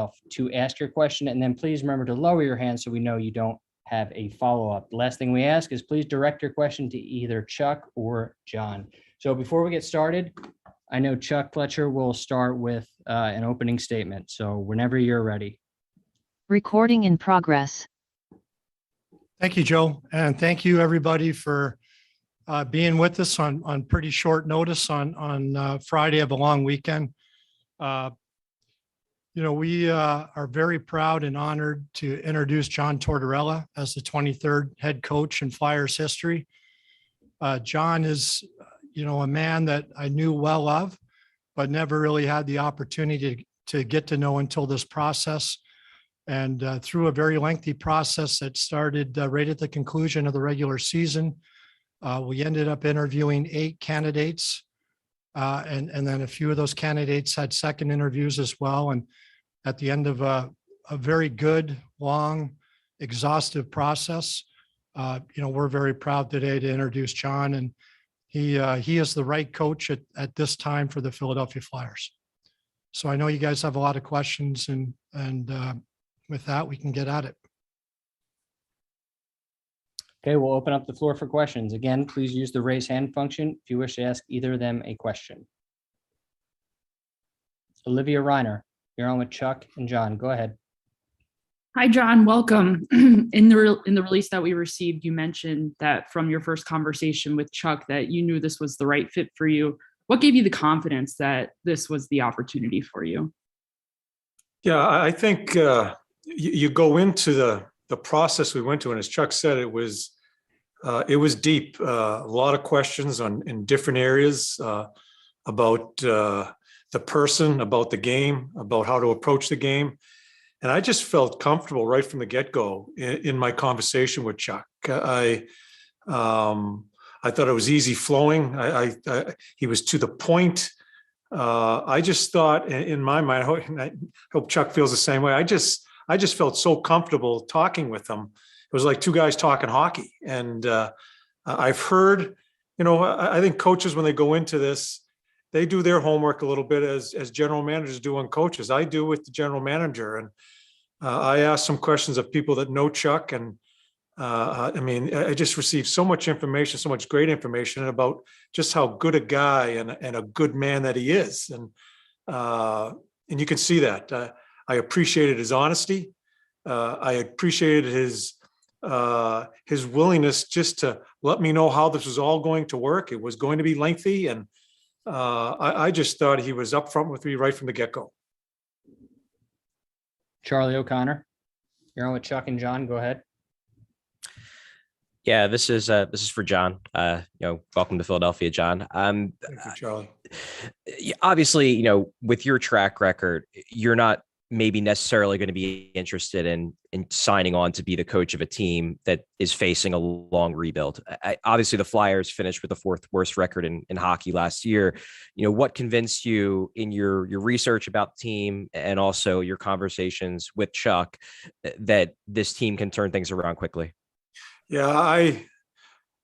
yourself to ask your question, and then please remember to lower your hand so we know you don't have a follow-up. The last thing we ask is please direct your question to either Chuck or John. So before we get started, I know Chuck Fletcher will start with an opening statement. So whenever you're ready. Recording in progress. Thank you, Joe. And thank you, everybody, for being with us on pretty short notice on Friday of a long weekend. We are very proud and honored to introduce John Tortorella as the 23rd head coach in Flyers history. John is, a man that I knew well of, but never really had the opportunity to get to know until this process. And through a very lengthy process that started right at the conclusion of the regular season, we ended up interviewing 8 candidates. And then a few of those candidates had second interviews as well. And at the end of a very good, long, exhaustive process, we're very proud today to introduce John. And he is the right coach at this time for the Philadelphia Flyers. So I know you guys have a lot of questions, and with that, we can get at it. Okay, we'll open up the floor for questions. Again, please use the raise hand function if you wish to ask either of them a question. Olivia Reiner, you're on with Chuck and John. Go ahead. Hi, John. Welcome. In the release that we received, you mentioned that from your first conversation with Chuck that you knew this was the right fit for you. What gave you the confidence that this was the opportunity for you? Yeah, I think you go into the process we went to, and as Chuck said, it was deep. A lot of questions in different areas about the person, about the game, about how to approach the game. And I just felt comfortable right from the get-go in my conversation with Chuck. I thought it was easy flowing. He was to the point. I just thought in my mind, and I hope Chuck feels the same way. I just felt so comfortable talking with him. It was like two guys talking hockey. And I've heard, I think coaches, when they go into this, they do their homework a little bit as general managers do on coaches. I do with the general manager. And I asked some questions of people that know Chuck. And I just received so much information, so much great information about just how good a guy and a good man that he is. And you can see that. I appreciated his honesty. I appreciated his willingness just to let me know how this was all going to work. It was going to be lengthy. And I just thought he was upfront with me right from the get-go. Charlie O'Connor, you're on with Chuck and John. Go ahead. Yeah, this is for John. Welcome to Philadelphia, John. Thank you, Charlie. Obviously, with your track record, you're not maybe necessarily going to be interested in signing on to be the coach of a team that is facing a long rebuild. Obviously, the Flyers finished with the 4th worst record in hockey last year. What convinced you in your research about the team and also your conversations with Chuck that this team can turn things around quickly? Yeah,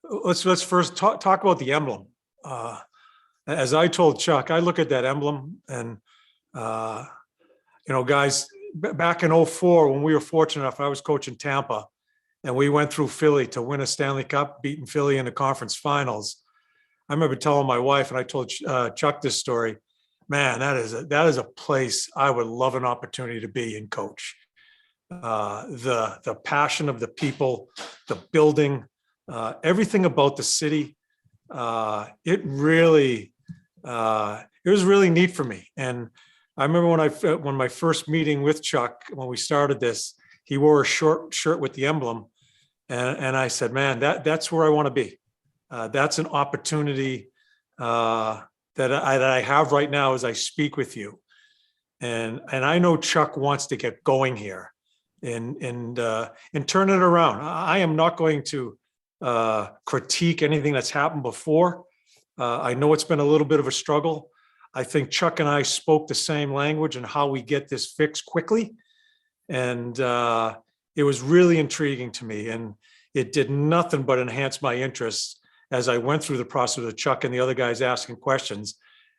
let's first talk about the emblem. As I told Chuck, I look at that emblem and guys, back in 2004, when we were fortunate enough, I was coaching Tampa, and we went through Philly to win a Stanley Cup, beating Philly in the conference finals. I remember telling my wife, and I told Chuck this story, man, that is a place I would love an opportunity to be and coach. The passion of the people, the building, everything about the city, it was really neat for me. And I remember when my first meeting with Chuck, when we started this, he wore a short shirt with the emblem. And I said, man, that's where I want to be. That's an opportunity that I have right now as I speak with you. And I know Chuck wants to get going here and turn it around. I am not going to critique anything that's happened before. I know it's been a little bit of a struggle. I think Chuck and I spoke the same language and how we get this fixed quickly. And it was really intriguing to me. And it did nothing but enhance my interest as I went through the process with Chuck and the other guys asking questions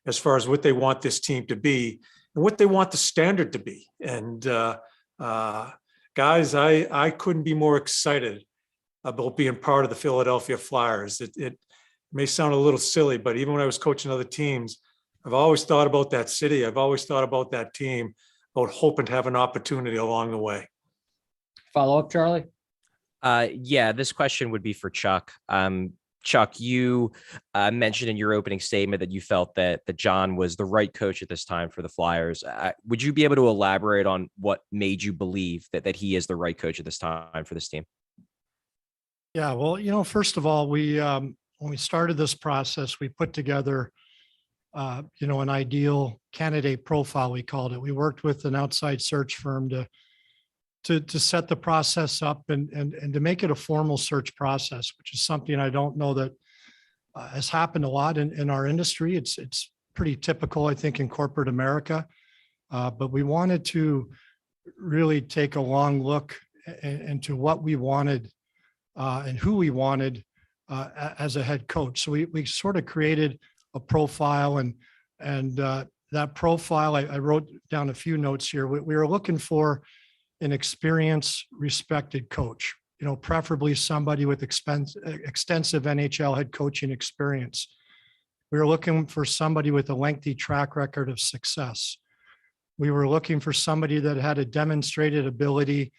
as far as what they want this team to be what they want the standard to be. And guys, I couldn't be more excited about being part of the Philadelphia Flyers. It may sound a little silly, but even when I was coaching other teams, I've always thought about that city. I've always thought about that team, about hoping to have an opportunity along the way. Follow up, Charlie? Yeah, this question would be for Chuck. Chuck, you mentioned in your opening statement that you felt that John was the right coach at this time for the Flyers. Would you be able to elaborate on what made you believe that he is the right coach at this time for this team? Yeah, well, first of all, when we started this process, we put together, an ideal candidate profile, we called it. We worked with an outside search firm to set the process up and to make it a formal search process, which is something I don't know that has happened a lot in our industry. It's pretty typical, I think, in corporate America. But we wanted to really take a long look into what we wanted and who we wanted as a head coach. So we sort of created a profile, and that profile, I wrote down a few notes here. We were looking for an experienced, respected coach, preferably somebody with extensive NHL head coaching experience. We were looking for somebody with a lengthy track record of success. We were looking for somebody that had a demonstrated ability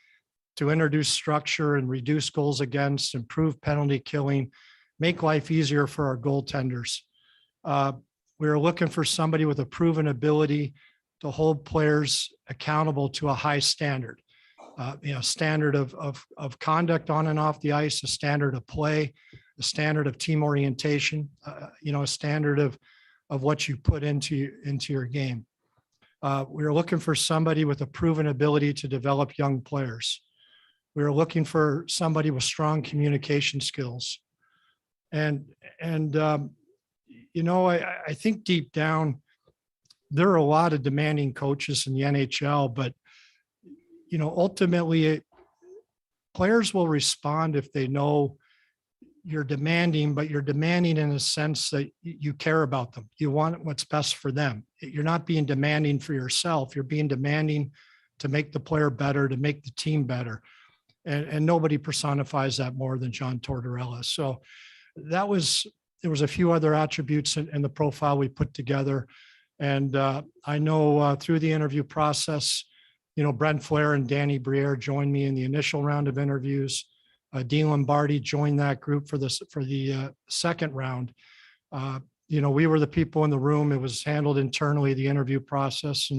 to introduce structure and reduce goals against, improve penalty killing, make life easier for our goaltenders. We were looking for somebody with a proven ability to hold players accountable to a high standard. Standard of conduct on and off the ice, a standard of play, a standard of team orientation, a standard of what you put into your game. We were looking for somebody with a proven ability to develop young players. We were looking for somebody with strong communication skills. I think deep down, there are a lot of demanding coaches in the NHL, but ultimately players will respond if they know you're demanding, but you're demanding in a sense that you care about them. You want what's best for them. You're not being demanding for yourself. You're being demanding to make the player better, to make the team better. And nobody personifies that more than John Tortorella. So there was a few other attributes in the profile we put together. And I know through the interview process, Brent Flair and Danny Briere joined me in the initial round of interviews. Dean Lombardi joined that group for the second round. We were the people in the room. It was handled internally, the interview process,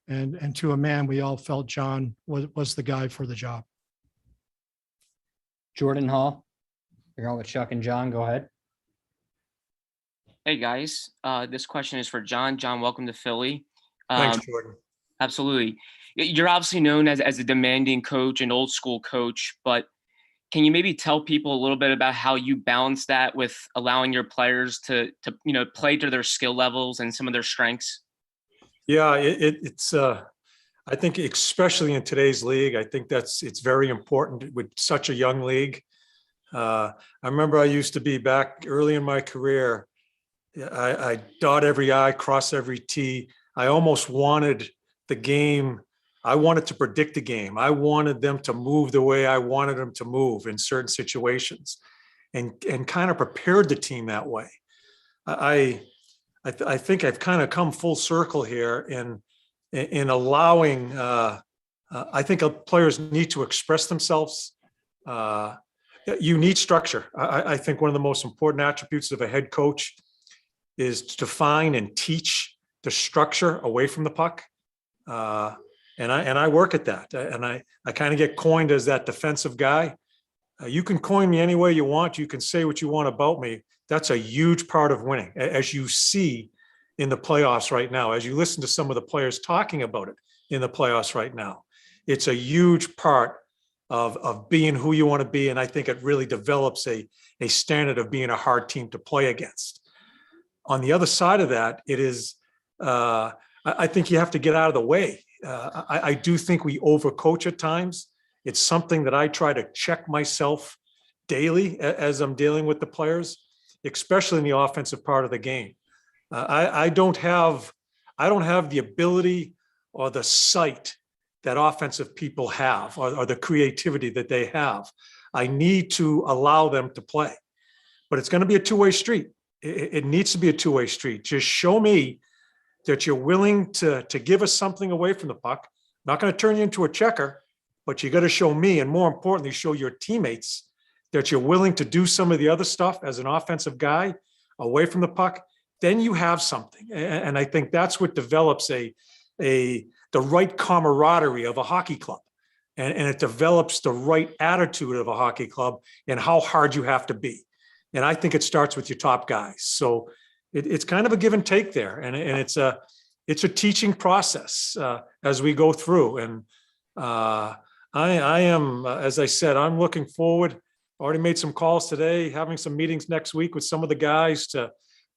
and to a man, we all felt John was the guy for the job. Jordan Hall, you're on with Chuck and John. Go ahead. Hey guys, this question is for John. John, welcome to Philly. Thanks, Jordan. Absolutely. You're obviously known as a demanding coach, an old school coach, but can you maybe tell people a little bit about how you balance that with allowing your players to play to their skill levels and some of their strengths? Yeah, it's I think especially in today's league, I think it's very important with such a young league. I remember I used to be back early in my career. I dot every I, cross every T. I almost wanted the game. I wanted to predict the game. I wanted them to move the way I wanted them to move in certain situations, and kind of prepared the team that way. I think I've kind of come full circle here in allowing. I think players need to express themselves. You need structure. I think one of the most important attributes of a head coach is to define and teach the structure away from the puck. And I work at that. And I kind of get coined as that defensive guy. You can coin me any way you want. You can say what you want about me. That's a huge part of winning, as you see in the playoffs right now, as you listen to some of the players talking about it in the playoffs right now. It's a huge part of being who you want to be. And I think it really develops a standard of being a hard team to play against. On the other side of that, it is, I think you have to get out of the way. I do think we overcoach at times. It's something that I try to check myself daily as I'm dealing with the players, especially in the offensive part of the game. I don't have I don't have the ability or the sight that offensive people have, or the creativity that they have. I need to allow them to play, but it's going to be a two-way street. It needs to be a two-way street. Just show me that you're willing to give us something away from the puck. I'm not going to turn you into a checker, but you got to show me, and more importantly, show your teammates that you're willing to do some of the other stuff as an offensive guy away from the puck. Then you have something. And I think that's what develops the right camaraderie of a hockey club. And it develops the right attitude of a hockey club and how hard you have to be. And I think it starts with your top guys. So it's kind of a give and take there. And it's a teaching process as we go through. And I am, as I said, I'm looking forward. Already made some calls today, having some meetings next week with some of the guys to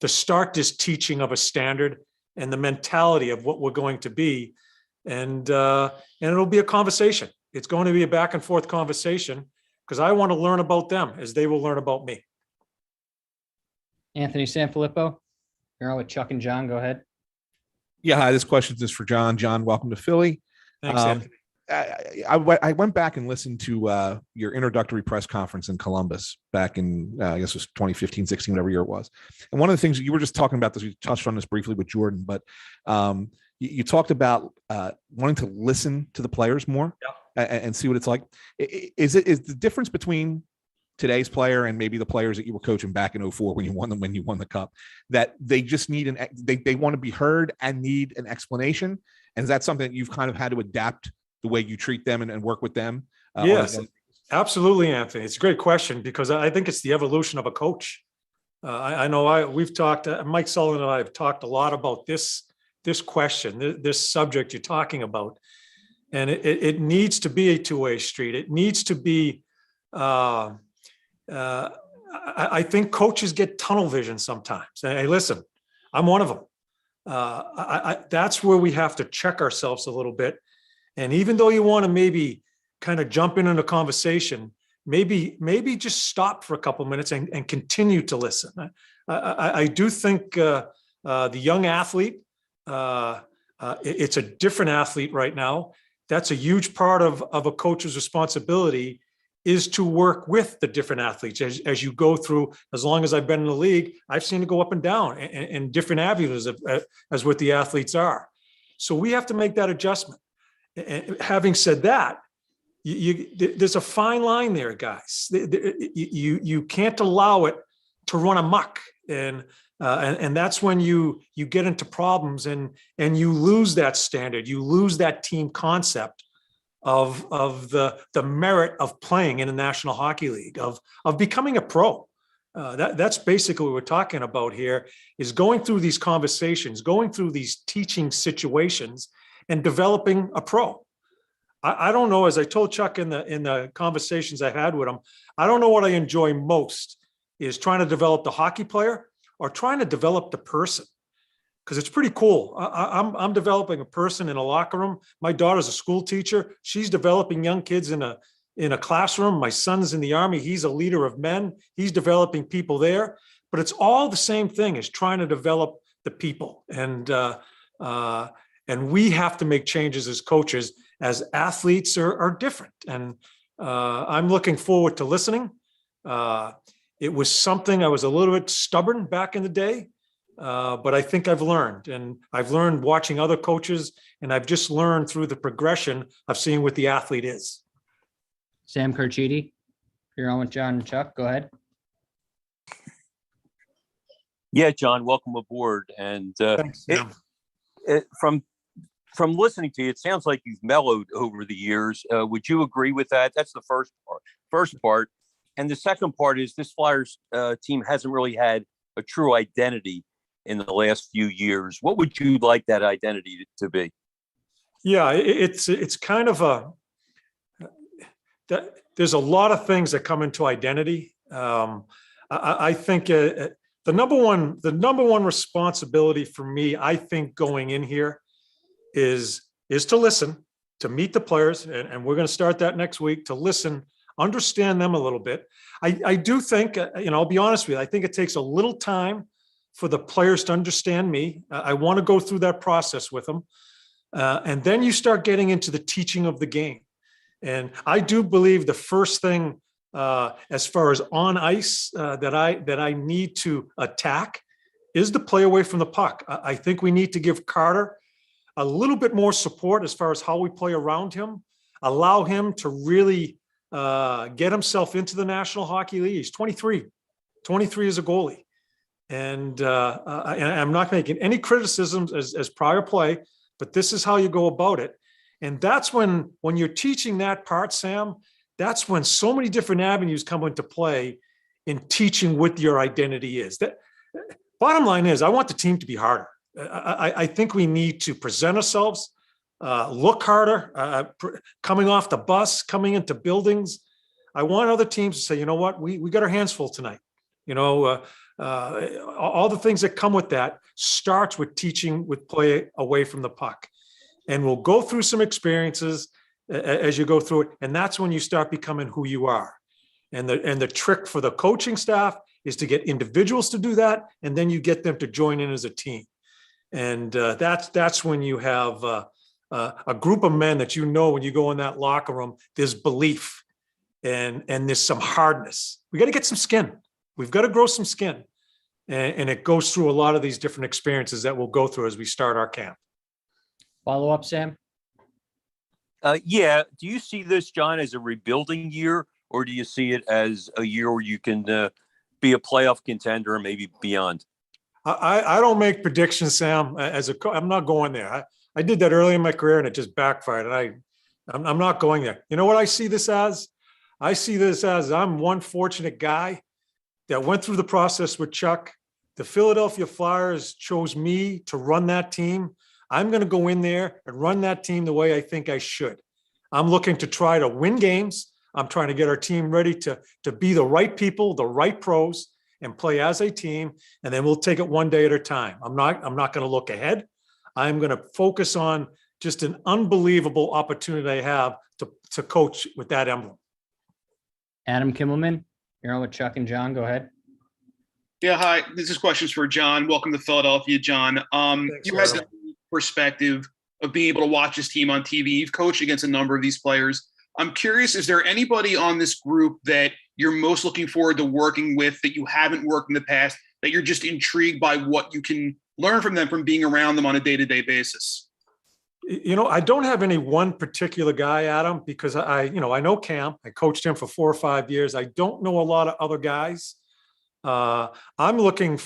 start this teaching of a standard and the mentality of what we're going to be. And it'll be a conversation. It's going to be a back and forth conversation because I want to learn about them as they will learn about me. Anthony Sanfilippo, you're on with Chuck and John. Go ahead. Yeah, hi, this question is for John. John, welcome to Philly. Thanks, Anthony. I went back and listened to your introductory press conference in Columbus back in, I guess it was 2015, 16, whatever year it was. And one of the things you were just talking about this, we touched on this briefly with Jordan, but you talked about wanting to listen to the players more and see what it's like. Is the difference between today's player and maybe the players that you were coaching back in 2004 when you won the cup, that they just need they want to be heard and need an explanation? And is that something that you've kind of had to adapt the way you treat them and work with them? Yes, absolutely, Anthony. It's a great question because I think it's the evolution of a coach. I know we've talked, Mike Sullivan and I have talked a lot about this question, this subject you're talking about. And it needs to be a two-way street. It needs to be, I think coaches get tunnel vision sometimes. Hey, listen, I'm one of them. That's where we have to check ourselves a little bit. And even though you want to maybe kind of jump in a conversation, maybe just stop for a couple of minutes and continue to listen. I do think the young athlete, it's a different athlete right now. That's a huge part of a coach's responsibility, is to work with the different athletes as you go through. As long as I've been in the league, I've seen it go up and down and different avenues as what the athletes are. So we have to make that adjustment. And having said that, there's a fine line there, guys. You can't allow it to run amok, and that's when you get into problems and you lose that standard, you lose that team concept of the merit of playing in the National Hockey League, of becoming a pro. That's basically what we're talking about here, is going through these conversations, going through these teaching situations, and developing a pro. I don't know, as I told Chuck in the conversations I had with him, I don't know what I enjoy most is trying to develop the hockey player or trying to develop the person, because it's pretty cool. I'm developing a person in a locker room. My daughter's a school teacher. She's developing young kids in a classroom. My son's in the Army. He's a leader of men. He's developing people there. But it's all the same thing, as trying to develop the people. And we have to make changes as coaches, as athletes are different. And I'm looking forward to listening. It was something I was a little bit stubborn back in the day, but I think I've learned. And I've learned watching other coaches, and I've just learned through the progression of seeing what the athlete is. Sam Carchidi, you're on with John and Chuck. Go ahead. Yeah, John, welcome aboard. And Thanks, Sam. From listening to you, it sounds like you've mellowed over the years. Would you agree with that? That's the first part. And the second part is this Flyers team hasn't really had a true identity in the last few years. What would you like that identity to be? Yeah, it's kind of there's a lot of things that come into identity. I think the number one responsibility for me, I think, going in here is to listen, to meet the players, and we're going to start that next week, to listen, understand them a little bit. I do think, I'll be honest with you, I think it takes a little time for the players to understand me. I want to go through that process with them. And then you start getting into the teaching of the game. And I do believe the first thing as far as on ice that I need to attack is the play away from the puck. I think we need to give Carter a little bit more support as far as how we play around him, allow him to really get himself into the National Hockey League. He's 23 as a goalie. And I'm not making any criticisms as prior play, but this is how you go about it. And that's when you're teaching that part, Sam, that's when so many different avenues come into play in teaching what your identity is. That bottom line is, I want the team to be harder. I think we need to present ourselves, look harder, coming off the bus, coming into buildings. I want other teams to say, you know what, we got our hands full tonight. You know, all the things that come with that starts with teaching with play away from the puck. And we'll go through some experiences as you go through it. And that's when you start becoming who you are. And the trick for the coaching staff is to get individuals to do that. And then you get them to join in as a team. And that's when you have a group of men that, you know, when you go in that locker room, there's belief and there's some hardness. We got to get some skin. We've got to grow some skin. And it goes through a lot of these different experiences that we'll go through as we start our camp. Follow up, Sam? Yeah. Do you see this, John, as a rebuilding year, or do you see it as a year where you can be a playoff contender and maybe beyond? I don't make predictions, Sam. I'm not going there. I did that early in my career and it just backfired. And I'm not going there. You know what I see this as? I see this as I'm one fortunate guy that went through the process with Chuck. The Philadelphia Flyers chose me to run that team. I'm going to go in there and run that team the way I think I should. I'm looking to try to win games. I'm trying to get our team ready to be the right people, the right pros, and play as a team. And then we'll take it one day at a time. I'm not going to look ahead. I'm going to focus on just an unbelievable opportunity I have to coach with that emblem. Adam Kimelman, you're on with Chuck and John. Go ahead. Yeah, hi. This is questions for John. Welcome to Philadelphia, John. You had the perspective of being able to watch this team on TV. You've coached against a number of these players. I'm curious, is there anybody on this group that you're most looking forward to working with that you haven't worked in the past, that you're just intrigued by what you can learn from them from being around them on a day-to-day basis? You know, I don't have any one particular guy, Adam, because I know Cam. I coached him for 4 or 5 years. I don't know a lot of other guys. I'm looking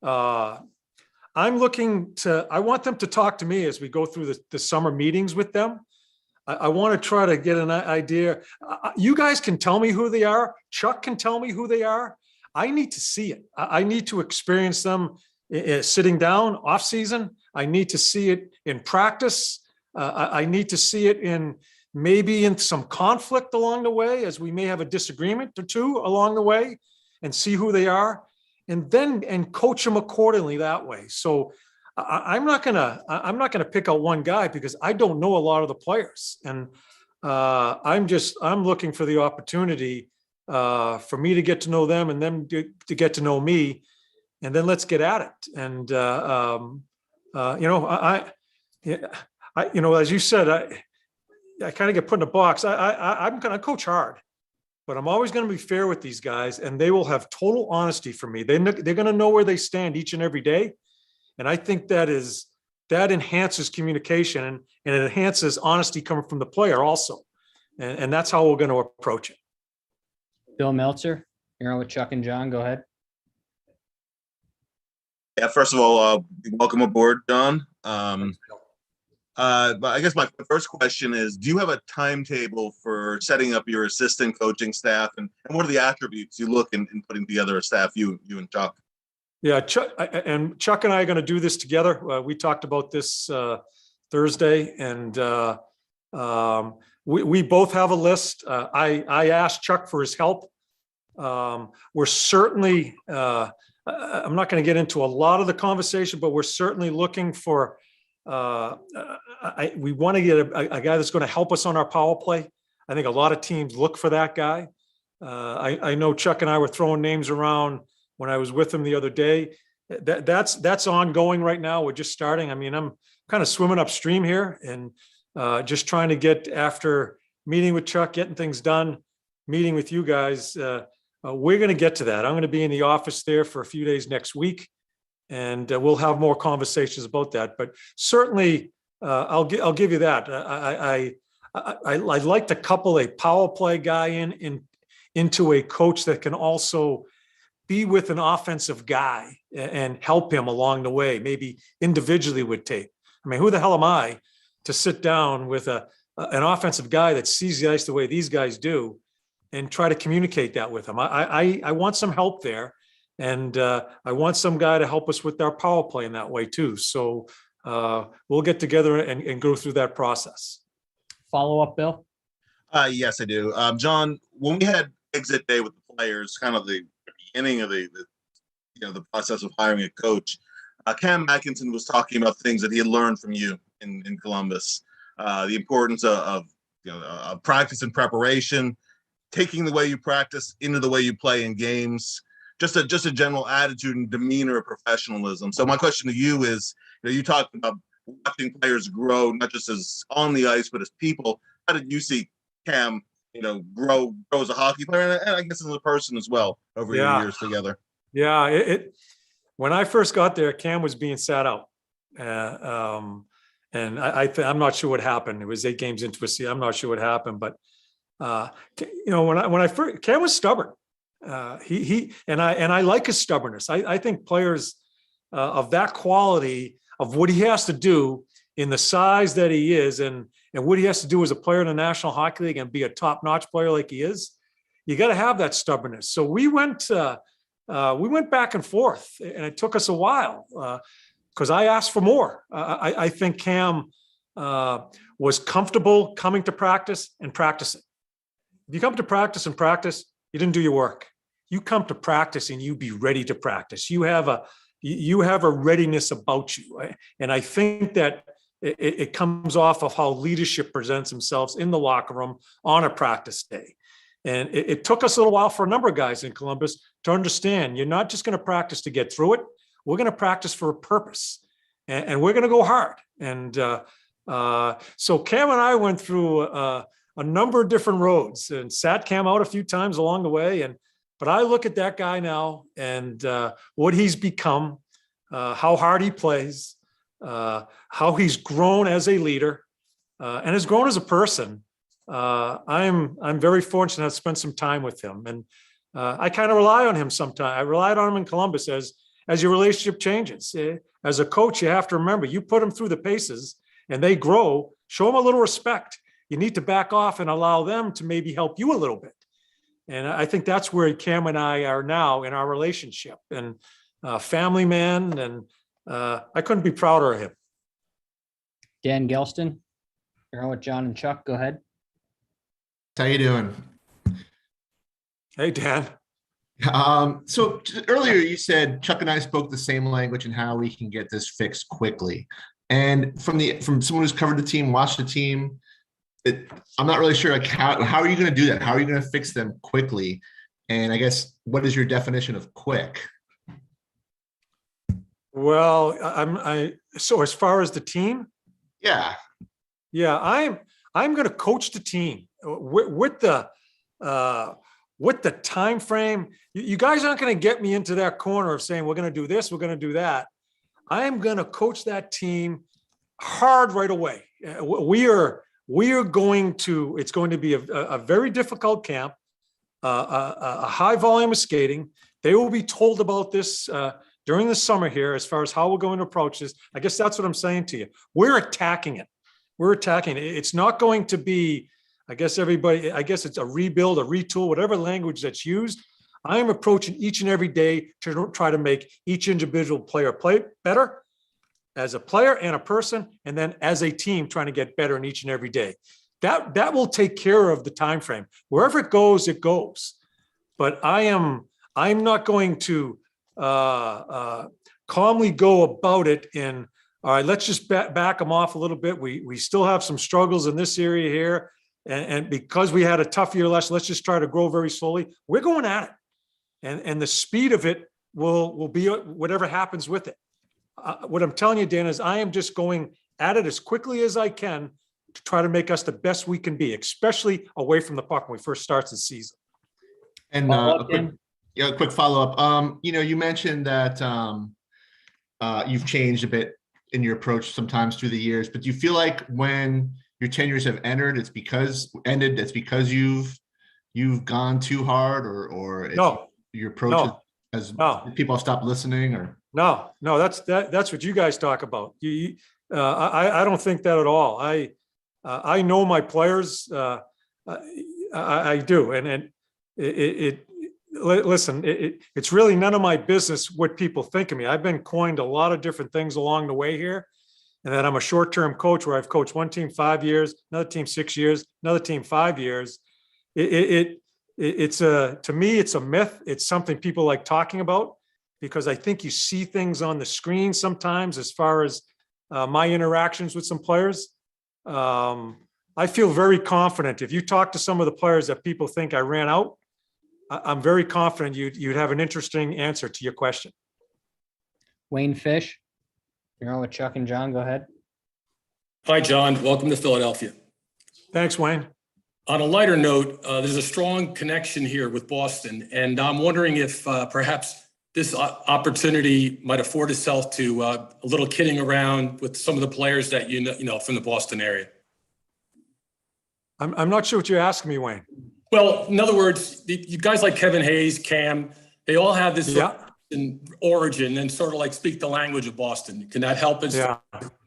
I want them to talk to me as we go through the summer meetings with them. I want to try to get an idea. You guys can tell me who they are. Chuck can tell me who they are. I need to see it. I need to experience them sitting down off season. I need to see it in practice. I need to see it maybe in some conflict along the way, as we may have a disagreement or two along the way, and see who they are, and coach them accordingly that way. So I'm not gonna pick out one guy because I don't know a lot of the players, and I'm looking for the opportunity for me to get to know them and them to get to know me, and then let's get at it. And as you said, I kind of get put in a box. I'm gonna coach hard, but I'm always going to be fair with these guys, and they will have total honesty from me. They're going to know where they stand each and every day. And I think that enhances communication and it enhances honesty coming from the player also. And that's how we're going to approach it. Bill Meltzer, you're on with Chuck and John. Go ahead. Yeah, first of all, welcome aboard, John. But I guess my first question is, do you have a timetable for setting up your assistant coaching staff, and what are the attributes you look in putting together a staff, you and Chuck? Yeah, Chuck and I are going to do this together. We talked about this Thursday, and we both have a list. I asked Chuck for his help. We're certainly, I'm not going to get into a lot of the conversation, but we're certainly looking for, we want to get a guy that's going to help us on our power play. I think a lot of teams look for that guy. I know Chuck and I were throwing names around when I was with him the other day. that's ongoing right now. We're just starting. I mean, I'm kind of swimming upstream here and just trying to get after meeting with Chuck, getting things done, meeting with you guys. We're going to get to that. I'm going to be in the office there for a few days next week, and we'll have more conversations about that. But certainly, I'll give you that. I'd like to couple a power play guy into a coach that can also be with an offensive guy and help him along the way, maybe individually with tape. I mean, who the hell am I to sit down with an offensive guy that sees the ice the way these guys do and try to communicate that with him? I want some help there, and I want some guy to help us with our power play in that way too. So we'll get together and go through that process. Follow up, Bill? Yes, I do. John, when we had exit day with the players, kind of the beginning of the process of hiring a coach, Cam Atkinson was talking about things that he had learned from you in Columbus, the importance of practice and preparation, taking the way you practice into the way you play in games, just a general attitude and demeanor of professionalism. So my question to you is, you talked about watching players grow, not just as on the ice, but as people. How did you see Cam, grow as a hockey player and I guess as a person as well over your years together? Yeah, when I first got there, Cam was being sat out. And I'm not sure what happened. It was 8 games into a season. I'm not sure what happened, but when I first, Cam was stubborn. I like his stubbornness. I think players of that quality, of what he has to do in the size that he is, and what he has to do as a player in the National Hockey League and be a top-notch player like he is, you got to have that stubbornness. So we went back and forth, and it took us a while because I asked for more. I think Cam was comfortable coming to practice and practicing. If you come to practice and practice, you didn't do your work. You come to practice and you be ready to practice. You have a readiness about you. And I think that it comes off of how leadership presents themselves in the locker room on a practice day. And it took us a little while for a number of guys in Columbus to understand you're not just going to practice to get through it. We're going to practice for a purpose, and we're going to go hard. And so Cam and I went through a number of different roads and sat Cam out a few times along the way. But I look at that guy now and what he's become, how hard he plays, how he's grown as a leader, and has grown as a person. I'm very fortunate to have spent some time with him, and I kind of rely on him sometimes. I relied on him in Columbus as your relationship changes. As a coach, you have to remember, you put them through the paces and they grow, show them a little respect. You need to back off and allow them to maybe help you a little bit. And I think that's where Cam and I are now in our relationship, and family man. And I couldn't be prouder of him. Dan Gelston, you're on with John and Chuck. Go ahead. How you doing? Hey, Dan. So earlier you said Chuck and I spoke the same language and how we can get this fixed quickly. And from someone who's covered the team, watched the team, I'm not really sure how are you going to do that? How are you going to fix them quickly? And I guess, what is your definition of quick? Well, so as far as the team, I'm going to coach the team with the time frame. You guys aren't going to get me into that corner of saying we're going to do this, we're going to do that. I am going to coach that team hard right away. It's going to be a very difficult camp, a high volume of skating. They will be told about this during the summer here, as far as how we're going to approach this. I guess that's what I'm saying to you. We're attacking it. It's not going to be, I guess it's a rebuild, a retool, whatever language that's used. I am approaching each and every day to try to make each individual player play better as a player and a person, and then as a team trying to get better in each and every day. That will take care of the time frame. Wherever it goes, it goes. But I'm not going to calmly go about it in, all right, let's just back them off a little bit. We still have some struggles in this area here. And because we had a tough year let's just try to grow very slowly. We're going at it. And the speed of it will be whatever happens with it. What I'm telling you, Dan, is I am just going at it as quickly as I can to try to make us the best we can be, especially away from the puck when we first start the season. And a quick follow-up. You mentioned that you've changed a bit in your approach sometimes through the years, but do you feel like when your tenures have it's because you've gone too hard, or your approach has people have stopped listening, or no, that's what you guys talk about. I don't think that at all. I know my players. I do, and listen, it's really none of my business what people think of me. I've been coined a lot of different things along the way here, and that I'm a short-term coach where I've coached one team 5 years, another team 6 years, another team 5 years. It's to me, it's a myth. It's something people like talking about because I think you see things on the screen sometimes as far as my interactions with some players. I feel very confident. If you talk to some of the players that people think I ran out, I'm very confident you'd have an interesting answer to your question. Wayne Fish, you're on with Chuck and John. Go ahead. Hi, John. Welcome to Philadelphia. Thanks, Wayne. On a lighter note, there's a strong connection here with Boston, and I'm wondering if perhaps this opportunity might afford itself to a little kidding around with some of the players that you know from the Boston area. I'm not sure what you're asking me, Wayne. Well, in other words, you guys like Kevin Hayes, Cam, they all have this in origin and sort of like speak the language of Boston. Can that help us?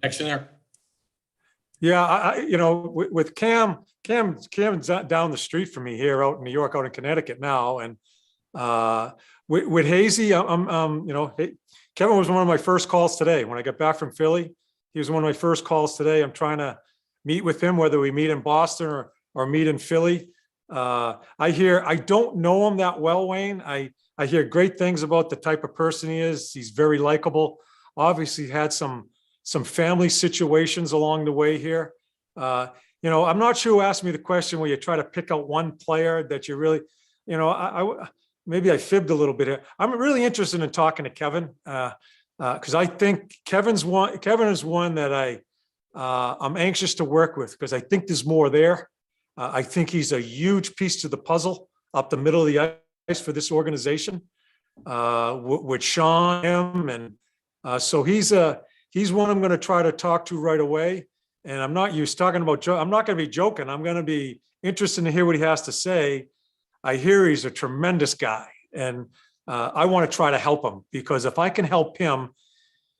Connection there? Yeah, with Cam's down the street from me here out in New York, out in Connecticut now, and with Hazy, Kevin was one of my first calls today when I got back from Philly. He was one of my first calls today. I'm trying to meet with him, whether we meet in Boston or meet in Philly. I don't know him that well, Wayne. I hear great things about the type of person he is. He's very likable. Obviously had some family situations along the way here. I'm not sure who asked me the question where you try to pick out one player that you really, maybe I fibbed a little bit here. I'm really interested in talking to Kevin because I think Kevin is one that I'm anxious to work with because I think there's more there. I think he's a huge piece to the puzzle up the middle of the ice for this organization with Sean, him, and so he's one I'm going to try to talk to right away. And I'm not used to talking about. I'm not going to be joking. I'm going to be interested to hear what he has to say. I hear he's a tremendous guy, and I want to try to help him because if I can help him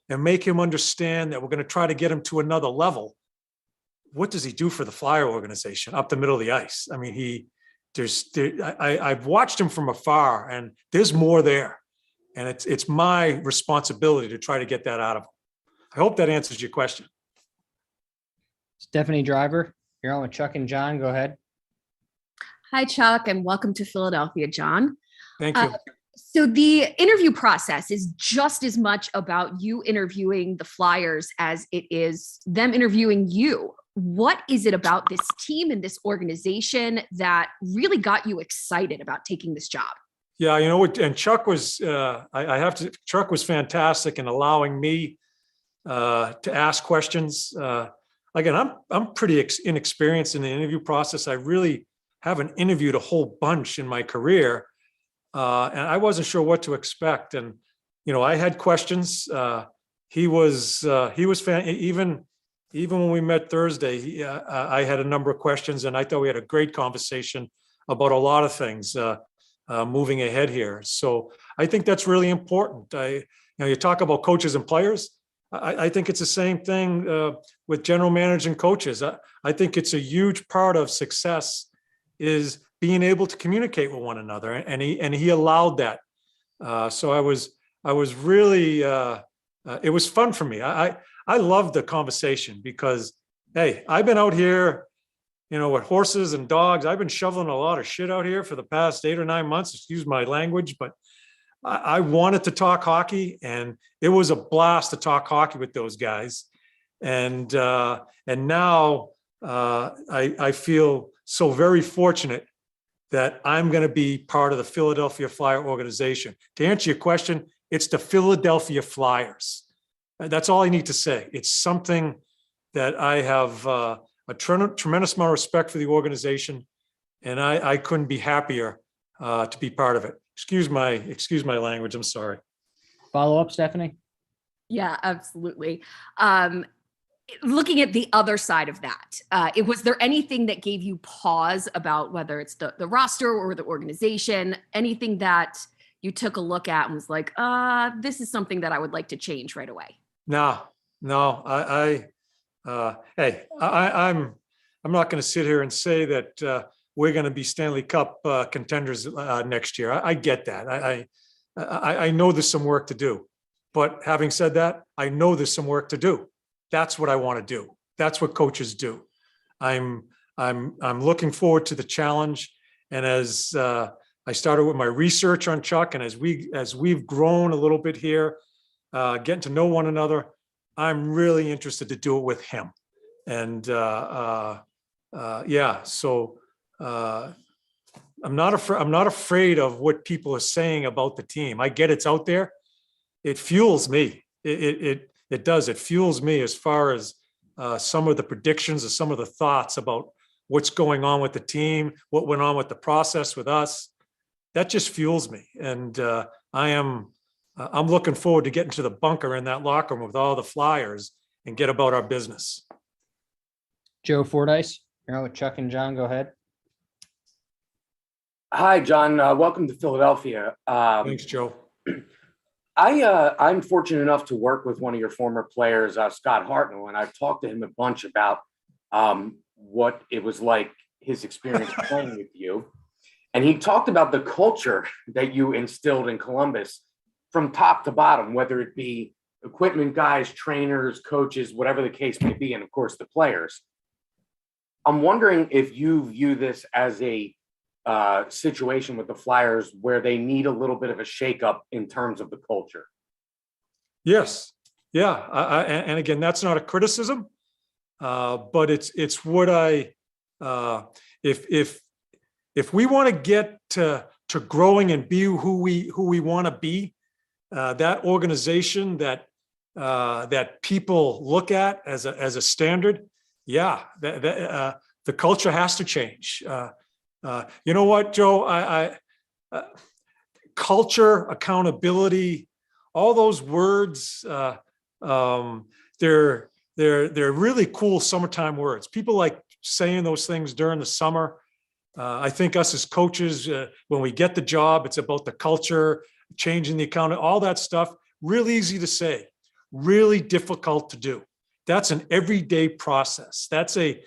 and make him understand that we're going to try to get him to another level, what does he do for the Flyer organization up the middle of the ice? I mean, I've watched him from afar, and there's more there, and it's my responsibility to try to get that out of him. I hope that answers your question. Stephanie Driver, you're on with Chuck and John. Go ahead. Hi, Chuck, and welcome to Philadelphia, John. Thank you. So the interview process is just as much about you interviewing the Flyers as it is them interviewing you. What is it about this team and this organization that really got you excited about taking this job? Yeah, and Chuck was, Chuck was fantastic in allowing me to ask questions. Again, I'm pretty inexperienced in the interview process. I really haven't interviewed a whole bunch in my career, and I wasn't sure what to expect. And I had questions. He was fan. Even when we met Thursday, I had a number of questions, and I thought we had a great conversation about a lot of things moving ahead here. So I think that's really important. You talk about coaches and players. I think it's the same thing with general managers and coaches. I think it's a huge part of success is being able to communicate with one another, and he allowed that. So I was really it was fun for me. I loved the conversation because, hey, I've been out here, with horses and dogs. I've been shoveling a lot of shit out here for the past 8 or 9 months. Excuse my language, but I wanted to talk hockey, and it was a blast to talk hockey with those guys. And now I feel so very fortunate that I'm going to be part of the Philadelphia Flyer organization. To answer your question, it's the Philadelphia Flyers. That's all I need to say. It's something that I have a tremendous amount of respect for the organization, and I couldn't be happier to be part of it. Excuse my language. I'm sorry. Follow up, Stephanie? Yeah, absolutely. Looking at the other side of that, was there anything that gave you pause about whether it's the roster or the organization, anything that you took a look at and was like, this is something that I would like to change right away? No, hey, I'm not going to sit here and say that we're going to be Stanley Cup contenders next year. I get that. I know there's some work to do, but having said that, I know there's some work to do. That's what I want to do. That's what coaches do. I'm looking forward to the challenge. And as I started with my research on Chuck, and as we've grown a little bit here, getting to know one another, I'm really interested to do it with him. And yeah, so I'm not afraid of what people are saying about the team. I get it's out there. It fuels me. It does. It fuels me as far as some of the predictions or some of the thoughts about what's going on with the team, what went on with the process with us. That just fuels me. And I'm looking forward to getting to the bunker in that locker room with all the Flyers and get about our business. Joe Fordyce, you're on with Chuck and John. Go ahead. Hi, John. Welcome to Philadelphia. Thanks, Joe. I'm fortunate enough to work with one of your former players, Scott Hartnell, and I've talked to him a bunch about what it was like, his experience playing with you. And he talked about the culture that you instilled in Columbus from top to bottom, whether it be equipment guys, trainers, coaches, whatever the case may be, and of course the players. I'm wondering if you view this as a situation with the Flyers where they need a little bit of a shakeup in terms of the culture. Yes. Yeah. And again, that's not a criticism, but it's what if we want to get to growing and be who we want to be, that organization that people look at as a standard. Yeah. The culture has to change. You know what, Joe? Culture, accountability, all those words, they're really cool summertime words. People like saying those things during the summer. I think us as coaches, when we get the job, it's about the culture, changing the account, all that stuff. Really easy to say, really difficult to do. That's an everyday process. That's a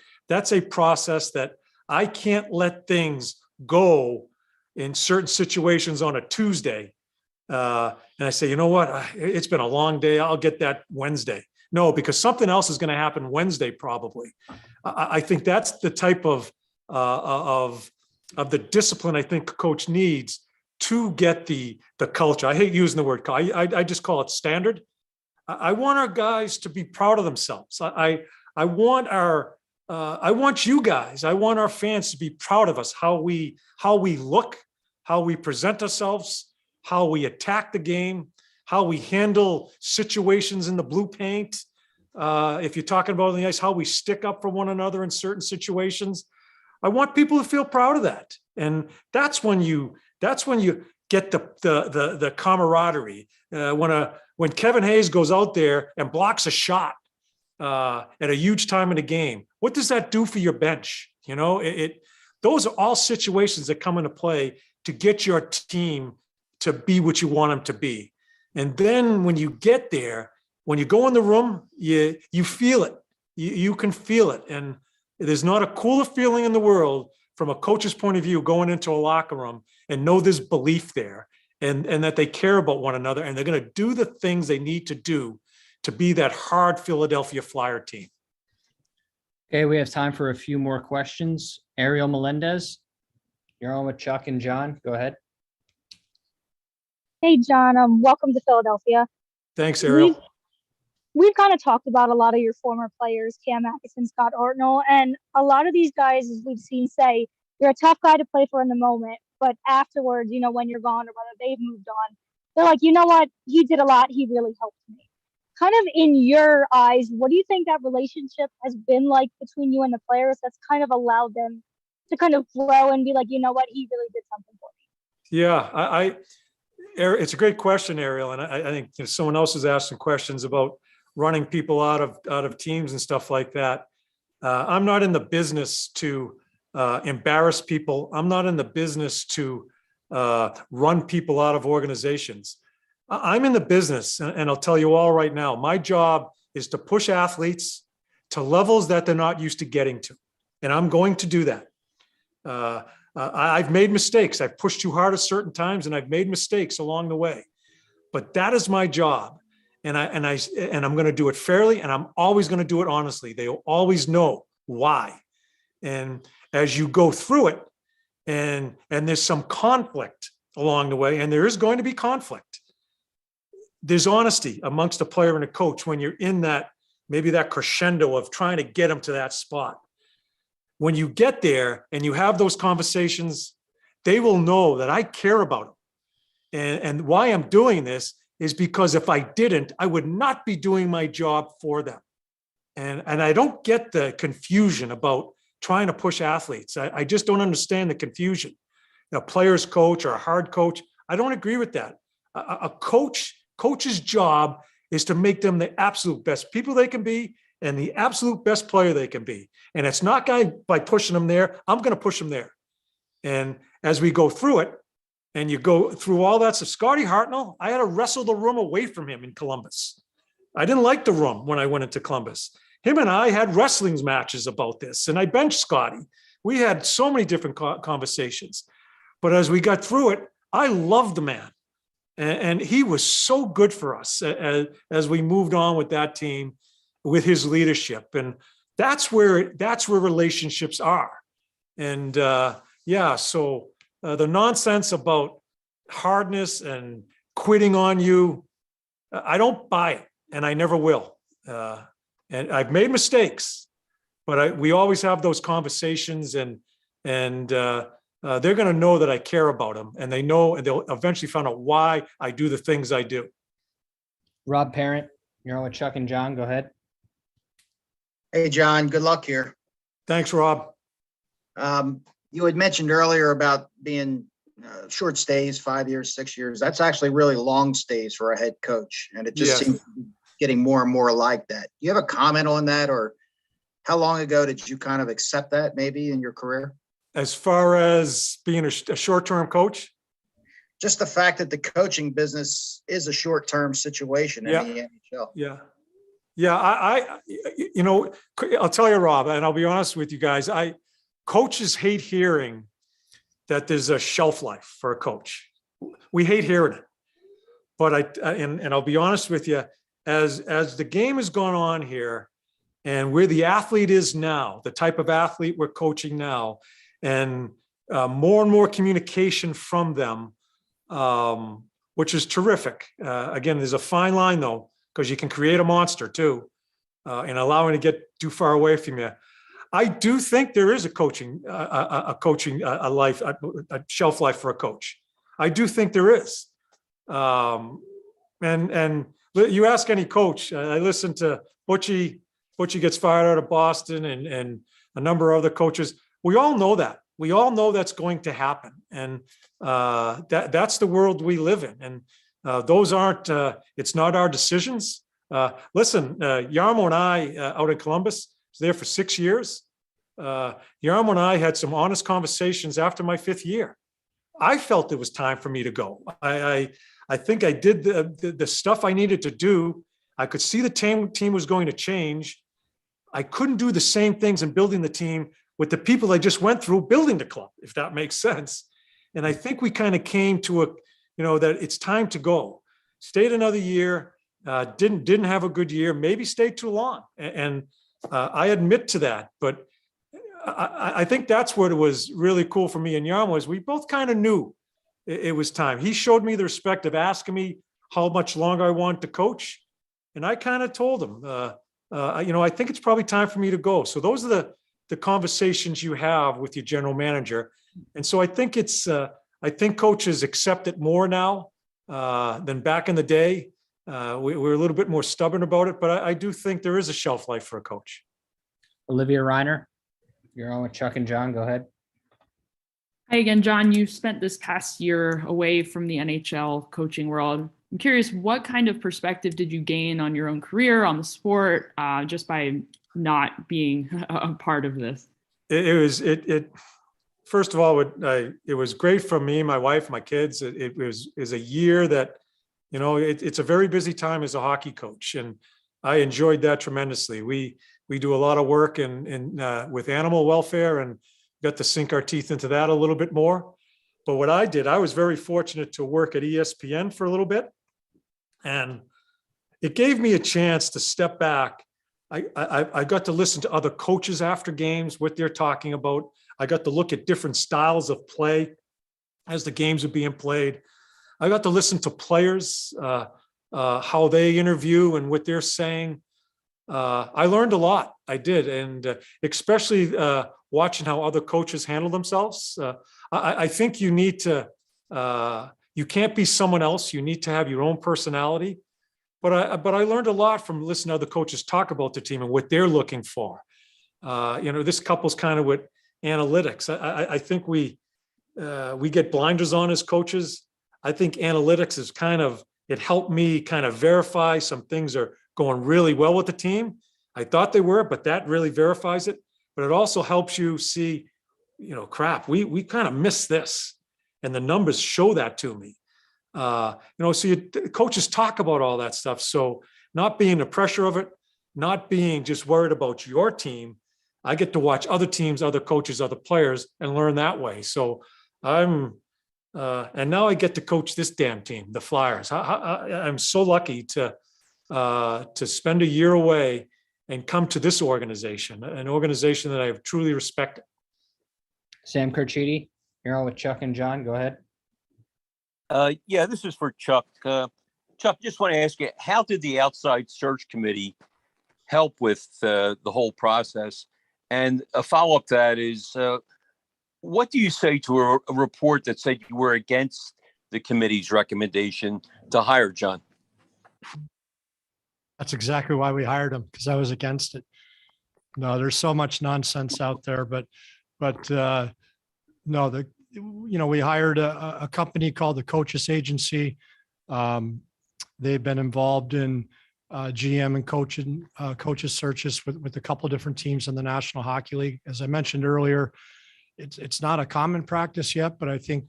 process that I can't let things go in certain situations on a Tuesday. And I say, you know what? It's been a long day. I'll get that Wednesday. No, because something else is going to happen Wednesday, probably. I think that's the type of the discipline I think a coach needs to get the culture. I hate using the word. I just call it standard. I want our guys to be proud of themselves. I want you guys, I want our fans to be proud of us, how we look, how we present ourselves, how we attack the game, how we handle situations in the blue paint. If you're talking about on the ice, how we stick up for one another in certain situations. I want people to feel proud of that. And that's when you get the camaraderie. When Kevin Hayes goes out there and blocks a shot at a huge time in the game, what does that do for your bench? You know, those are all situations that come into play to get your team to be what you want them to be. And then when you get there, when you go in the room, you feel it. You can feel it. And there's not a cooler feeling in the world from a coach's point of view going into a locker room and know there's belief there and that they care about one another and they're going to do the things they need to do to be that hard Philadelphia Flyer team. Okay, we have time for a few more questions. Ariel Melendez, you're on with Chuck and John. Go ahead. Hey, John. Welcome to Philadelphia. Thanks, Ariel. We've kind of talked about a lot of your former players, Cam Atkinson, Scott Hartnell, and a lot of these guys, as we've seen, say you're a tough guy to play for in the moment, but afterwards, when you're gone or whether they've moved on, they're like, you know what? He did a lot. He really helped me. Kind of in your eyes, what do you think that relationship has been like between you and the players that's kind of allowed them to kind of grow and be like, you know what? He really did something for me. Yeah, it's a great question, Ariel. And I think someone else is asking questions about running people out of teams and stuff like that. I'm not in the business to embarrass people. I'm not in the business to run people out of organizations. I'm in the business, and I'll tell you all right now, my job is to push athletes to levels that they're not used to getting to. And I'm going to do that. I've made mistakes. I've pushed too hard at certain times, and I've made mistakes along the way. But that is my job. And I'm going to do it fairly, and I'm always going to do it honestly. They'll always know why. And as you go through it, and there's some conflict along the way, and there is going to be conflict. There's honesty amongst a player and a coach when you're in that, maybe that crescendo of trying to get them to that spot. When you get there and you have those conversations, they will know that I care about them. And why I'm doing this is because if I didn't, I would not be doing my job for them. And I don't get the confusion about trying to push athletes. I just don't understand the confusion. A player's coach or a hard coach, I don't agree with that. A coach's job is to make them the absolute best people they can be and the absolute best player they can be. And it's not by pushing them there. I'm going to push them there. And as we go through it, and you go through all that, so Scotty Hartnell, I had to wrestle the room away from him in Columbus. I didn't like the room when I went into Columbus. Him and I had wrestling matches about this, and I benched Scotty. We had so many different conversations. But as we got through it, I loved the man. And he was so good for us as we moved on with that team, with his leadership. And that's where relationships are. And so the nonsense about hardness and quitting on you, I don't buy it, and I never will. And I've made mistakes, but we always have those conversations, and they're going to know that I care about them, and they know, and they'll eventually find out why I do the things I do. Rob Parent, you're on with Chuck and John. Go ahead. Hey, John, good luck here. Thanks, Rob. You had mentioned earlier about being short stays, 5 years, 6 years. That's actually really long stays for a head coach. And it just seems to be getting more and more like that. You have a comment on that, or how long ago did you kind of accept that maybe in your career? As far as being a short-term coach? Just the fact that the coaching business is a short-term situation in the NHL. Yeah. I'll tell you, Rob, and I'll be honest with you guys, coaches hate hearing that there's a shelf life for a coach. We hate hearing it. But I'll be honest with you, as the game has gone on here, and where the athlete is now, the type of athlete we're coaching now, and more and more communication from them, which is terrific. Again, there's a fine line though, because you can create a monster too, and allowing to get too far away from you. I do think there is a shelf life for a coach. I do think there is. And you ask any coach, I listen to Butchie gets fired out of Boston and a number of other coaches. We all know that. We all know that's going to happen. And that's the world we live in. And those aren't, it's not our decisions. Listen, Yarmo and I out in Columbus, was there for 6 years. Yarmo and I had some honest conversations after my 5th year. I felt it was time for me to go. I think I did the stuff I needed to do. I could see the team was going to change. I couldn't do the same things in building the team with the people I just went through building the club, if that makes sense. And I think we kind of came to that it's time to go. Stayed another year, didn't have a good year, maybe stayed too long. And I admit to that, but I think that's what was really cool for me and Yarmo is we both kind of knew it was time. He showed me the respect of asking me how much longer I wanted to coach. And I kind of told him, I think it's probably time for me to go. So those are the conversations you have with your general manager. And so I think I think coaches accept it more now than back in the day. We're a little bit more stubborn about it, but I do think there is a shelf life for a coach. Olivia Reiner, you're on with Chuck and John. Go ahead. Hi again, John. You spent this past year away from the NHL coaching world. I'm curious, what kind of perspective did you gain on your own career, on the sport, just by not being a part of this? First of all, it was great for me, my wife, my kids. It was a year that, you know, it's a very busy time as a hockey coach, and I enjoyed that tremendously. We do a lot of work with animal welfare, and got to sink our teeth into that a little bit more. But what I did, I was very fortunate to work at ESPN for a little bit, and it gave me a chance to step back. I got to listen to other coaches after games, what they're talking about. I got to look at different styles of play as the games are being played. I got to listen to players, how they interview and what they're saying. I learned a lot. I did. And especially watching how other coaches handle themselves. I think you need to, you can't be someone else. You need to have your own personality. But I learned a lot from listening to other coaches talk about the team and what they're looking for. You know, this couples kind of with analytics. I think we get blinders on as coaches. I think analytics is it helped me kind of verify some things are going really well with the team. I thought they were, but that really verifies it. But it also helps you see, you know, crap, we kind of missed this. And the numbers show that to me. You know, so coaches talk about all that stuff. So not being the pressure of it, not being just worried about your team, I get to watch other teams, other coaches, other players, and learn that way. So and now I get to coach this damn team, the Flyers. I'm so lucky to spend a year away and come to this organization, an organization that I have truly respected. Sam Carchidi, you're on with Chuck and John. Go ahead. Yeah, this is for Chuck. Chuck, just want to ask you, how did the outside search committee help with the whole process? And a follow-up to that is, what do you say to a report that said you were against the committee's recommendation to hire John? That's exactly why we hired him, because I was against it. No, there's so much nonsense out there, but no, we hired a company called the Coaches Agency. They've been involved in GM and coaches searches with a couple of different teams in the National Hockey League. As I mentioned earlier, it's not a common practice yet, but I think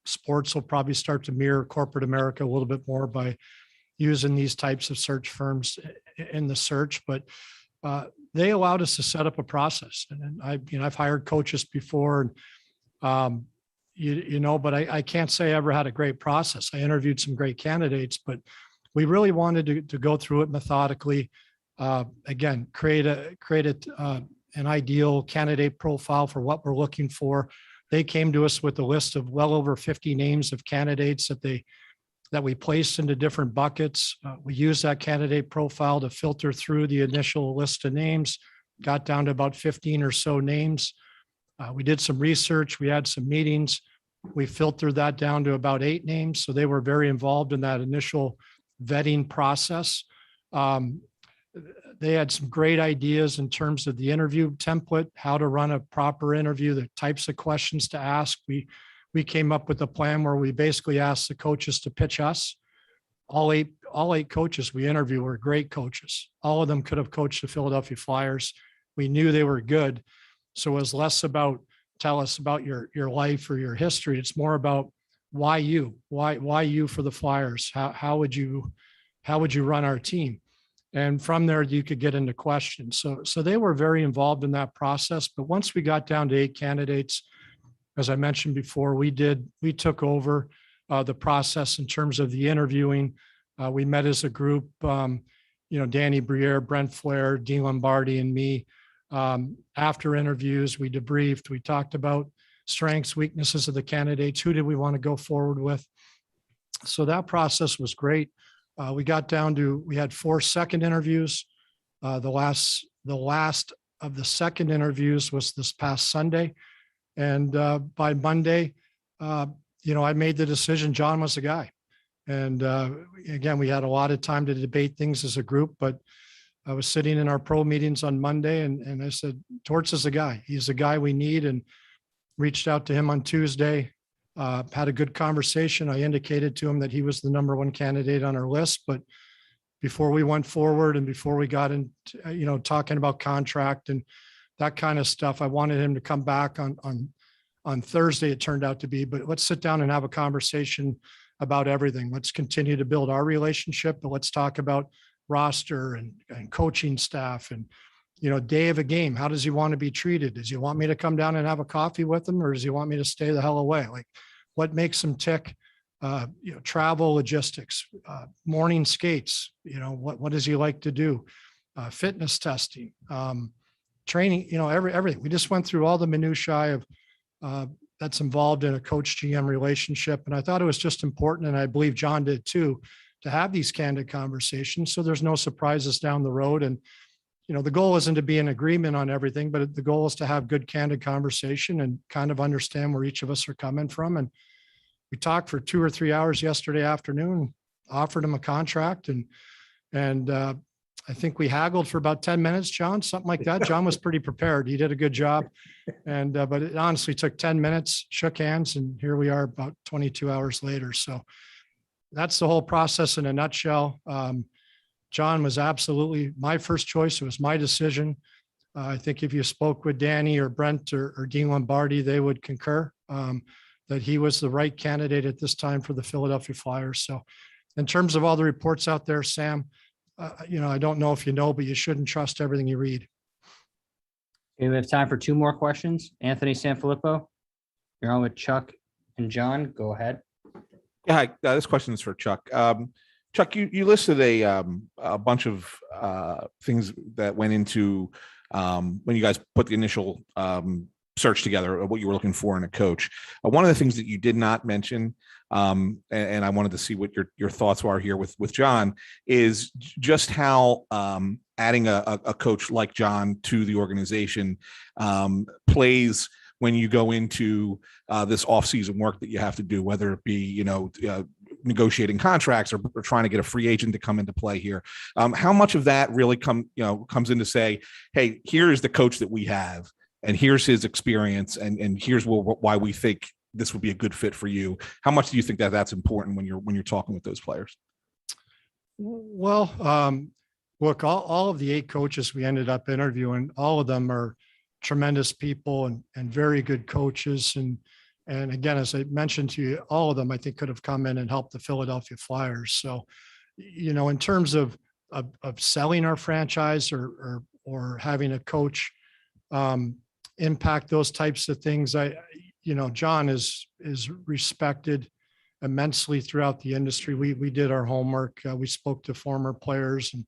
sports will probably start to mirror corporate America a little bit more by using these types of search firms in the search. But they allowed us to set up a process, and I've hired coaches before, and but I can't say I ever had a great process. I interviewed some great candidates, but we really wanted to go through it methodically. Again, create an ideal candidate profile for what we're looking for. They came to us with a list of well over 50 names of candidates that we placed into different buckets. We used that candidate profile to filter through the initial list of names, got down to about 15 or so names. We did some research, we had some meetings. We filtered that down to about 8 names. So they were very involved in that initial vetting process. They had some great ideas in terms of the interview template, how to run a proper interview, the types of questions to ask. We came up with a plan where we basically asked the coaches to pitch us. All eight coaches we interviewed were great coaches. All of them could have coached the Philadelphia Flyers. We knew they were good. So it was less about tell us about your life or your history. It's more about why you for the Flyers? How would you run our team? And from there, you could get into questions. So they were very involved in that process. But once we got down to 8 candidates, as I mentioned before, we took over the process in terms of the interviewing. We met as a group, Danny Briere, Brent Flair, Dean Lombardi, and me. After interviews, we debriefed. We talked about strengths, weaknesses of the candidates. Who did we want to go forward with? So that process was great. We got down to, we had 4 second interviews. The last of the second interviews was this past Sunday. And by Monday, I made the decision John was the guy. And again, we had a lot of time to debate things as a group, but I was sitting in our pro meetings on Monday and I said, Torts is the guy. He's the guy we need, and reached out to him on Tuesday, had a good conversation. I indicated to him that he was the number one candidate on our list, but before we went forward and before we got into, talking about contract and that kind of stuff, I wanted him to come back on Thursday, it turned out to be, but let's sit down and have a conversation about everything. Let's continue to build our relationship, but let's talk about roster and coaching staff and, day of a game. How does he want to be treated? Does he want me to come down and have a coffee with him, or does he want me to stay the hell away? Like, what makes him tick? Travel logistics, morning skates, what does he like to do? Fitness testing, training, everything. We just went through all the minutiae of that's involved in a coach GM relationship. And I thought it was just important, and I believe John did too, to have these candid conversations so there's no surprises down the road. And, the goal isn't to be in agreement on everything, but the goal is to have good candid conversation and kind of understand where each of us are coming from. And we talked for 2 or 3 hours yesterday afternoon, offered him a contract, and I think we haggled for about 10 minutes, John, something like that. John was pretty prepared. He did a good job. And, but it honestly took 10 minutes, shook hands, and here we are about 22 hours later. So that's the whole process in a nutshell. John was absolutely my first choice. It was my decision. I think if you spoke with Danny or Brent or Dean Lombardi, they would concur that he was the right candidate at this time for the Philadelphia Flyers. So in terms of all the reports out there, Sam, I don't know if you know, but you shouldn't trust everything you read. Okay, we have time for 2 more questions. Anthony Sanfilippo, you're on with Chuck and John. Go ahead. Yeah, hi. This question is for Chuck. Chuck, you listed a bunch of things that went into when you guys put the initial search together of what you were looking for in a coach. One of the things that you did not mention, and I wanted to see what your thoughts are here with John, is just how adding a coach like John to the organization plays when you go into this off-season work that you have to do, whether it be, negotiating contracts or trying to get a free agent to come into play here. How much of that really comes in to say, hey, here is the coach that we have, and here's his experience, and here's why we think this would be a good fit for you. How much do you think that that's important when you're talking with those players? Well, look, all of the 8 coaches we ended up interviewing, all of them are tremendous people and very good coaches. And again, as I mentioned to you, all of them, I think, could have come in and helped the Philadelphia Flyers. So, in terms of selling our franchise or having a coach impact those types of things, John is respected immensely throughout the industry. We did our homework. We spoke to former players and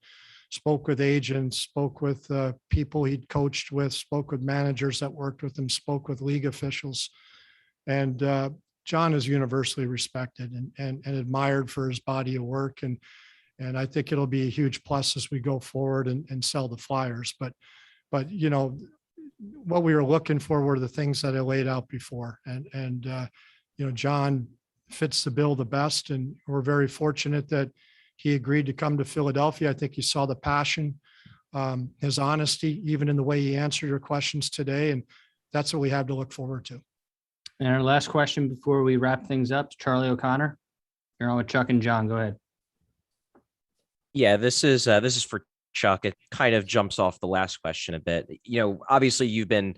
spoke with agents, spoke with people he'd coached with, spoke with managers that worked with him, spoke with league officials. And John is universally respected and admired for his body of work. And I think it'll be a huge plus as we go forward and sell the Flyers. But what we were looking for were the things that I laid out before. And John fits the bill the best. And we're very fortunate that he agreed to come to Philadelphia. I think you saw the passion, his honesty, even in the way he answered your questions today. And that's what we have to look forward to. And our last question before we wrap things up, Charlie O'Connor. You're on with Chuck and John. Go ahead. Yeah, this is for Chuck. It kind of jumps off the last question a bit. Obviously you've been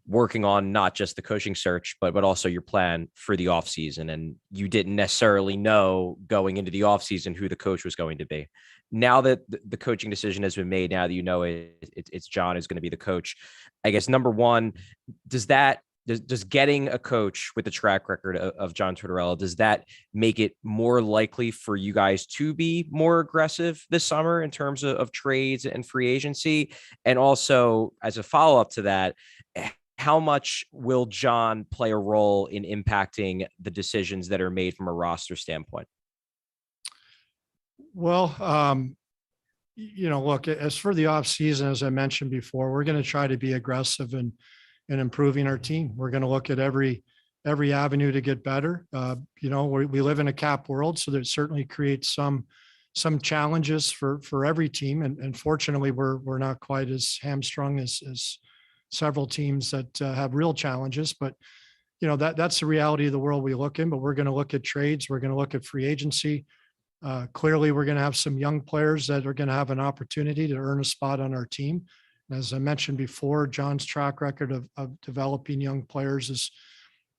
working on not just the coaching search, but also your plan for the offseason. And you didn't necessarily know going into the offseason who the coach was going to be. Now that the coaching decision has been made, now that it's John is going to be the coach, I guess, number one, does getting a coach with the track record of John Tortorella, does that make it more likely for you guys to be more aggressive this summer in terms of trades and free agency? And also, as a follow-up to that, how much will John play a role in impacting the decisions that are made from a roster standpoint? Well, look, as for the off season, as I mentioned before, we're going to try to be aggressive in improving our team. We're going to look at every avenue to get better. We live in a cap world, so that certainly creates some challenges for every team. And fortunately, we're not quite as hamstrung as several teams that have real challenges. But that's the reality of the world we look in. But we're going to look at trades. We're going to look at free agency. Clearly, we're going to have some young players that are going to have an opportunity to earn a spot on our team. As I mentioned before, John's track record of developing young players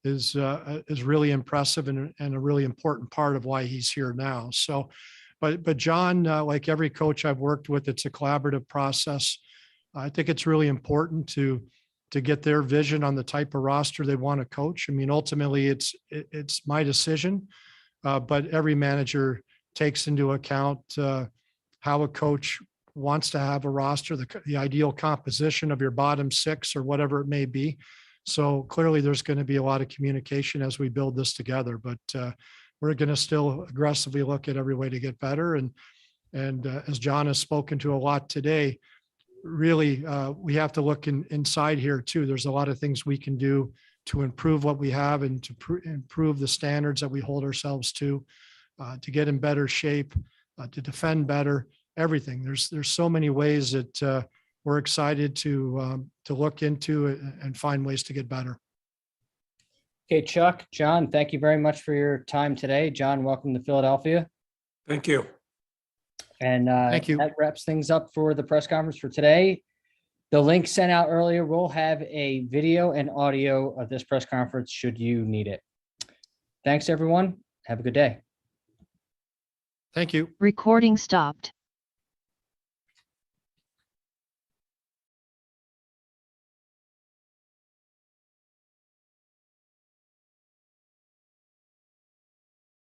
is really impressive and a really important part of why he's here now. So, but John, like every coach I've worked with, it's a collaborative process. I think it's really important to get their vision on the type of roster they want to coach. I mean, ultimately, it's my decision, but every manager takes into account how a coach wants to have a roster, the ideal composition of your bottom six or whatever it may be. So clearly there's going to be a lot of communication as we build this together, but we're going to still aggressively look at every way to get better. And as John has spoken to a lot today, really we have to look inside here too. There's a lot of things we can do to improve what we have and to improve the standards that we hold ourselves to get in better shape, to defend better, everything. There's so many ways that we're excited to look into it and find ways to get better. Okay, Chuck, John, thank you very much for your time today. John, welcome to Philadelphia. Thank you. And Thank you. That wraps things up for the press conference for today. The link sent out earlier will have a video and audio of this press conference should you need it. Thanks, everyone. Have a good day. Thank you. Recording stopped.